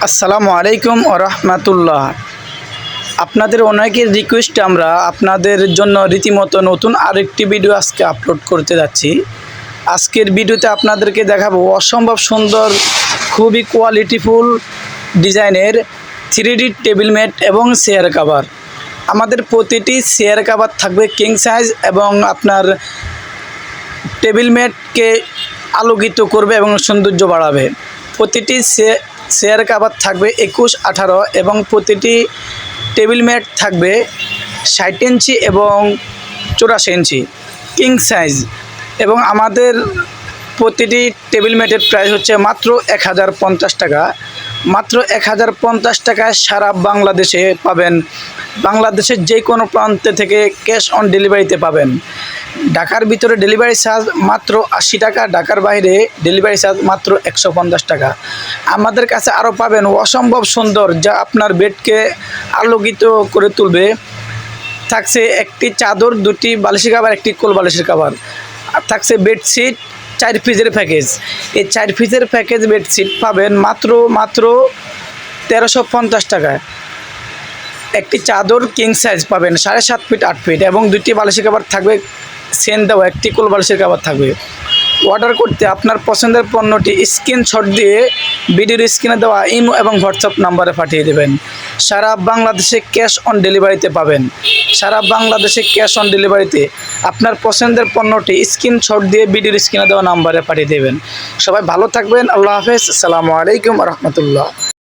আসসালামু আলাইকুম ওয়া রাহমাতুল্লাহ। আপনাদের অনেকের রিকোয়েস্টে আমরা আপনাদের জন্য রীতিমতো নতুন আরেকটি ভিডিও আজকে আপলোড করতে যাচ্ছি। আজকের ভিডিওতে আপনাদেরকে দেখাবো অসম্ভব সুন্দর, খুবই কোয়ালিটিফুল ডিজাইনের 3D টেবিল ম্যাট এবং চেয়ার কাভার। আমাদের প্রতিটি চেয়ার কাভার থাকবে কিং সাইজ এবং আপনার টেবিল ম্যাটকে আলোকিত করবে এবং সৌন্দর্য বাড়াবে। প্রতিটি চেয়ার কাভার থাকবে 21-18 এবং প্রতিটি টেবিল ম্যাট থাকবে 60 ইঞ্চি এবং 84 ইঞ্চি কিং সাইজ। এবং আমাদের প্রতিটি টেবিল ম্যাটের প্রাইস হচ্ছে মাত্র 1050 টাকা। মাত্র 1050 টাকায় সারা বাংলাদেশে পাবেন। বাংলাদেশের যে কোনো প্রান্তে থেকে ক্যাশ অন ডেলিভারিতে পাবেন। ঢাকার ভিতরে ডেলিভারি চার্জ মাত্র 80 টাকা, ঢাকার বাইরে ডেলিভারি চার্জ মাত্র 150 টাকা। আমাদের কাছে আরও পাবেন অসম্ভব সুন্দর, যা আপনার বেডকে আলোকিত করে তুলবে। থাকছে একটি চাদর, দুটি বালিশের কাভার, একটি কোল বালিশের কাভার। আর থাকছে বেডশিট 4 পিসের প্যাকেজ। এই 4 পিসের প্যাকেজ বেডশিট পাবেন মাত্র 1350 টাকায়। একটি চাদর কিং সাইজ পাবেন 7.5 ফিট 8 ফিট এবং দুটি বালিশের কাভার থাকবে সেন দেওয়া, একটি কোল বালিশের কাভার থাকবে। অর্ডার করতে আপনার পছন্দের পণ্যটি স্ক্রিনশট দিয়ে ভিডিওর স্ক্রিনে দেওয়া ইমো এবং হোয়াটসঅ্যাপ নাম্বারে পাঠিয়ে দেবেন। সারা বাংলাদেশে ক্যাশ অন ডেলিভারিতে পাবেন। সারা বাংলাদেশে ক্যাশ অন ডেলিভারিতে আপনার পছন্দের পণ্যটি স্ক্রিনশট দিয়ে ভিডিওর স্ক্রিনে দেওয়া নাম্বারে পাঠিয়ে দেবেন। সবাই ভালো থাকবেন। আল্লাহ হাফেজ। আসসালামু আলাইকুম ওয়া রাহমাতুল্লাহ।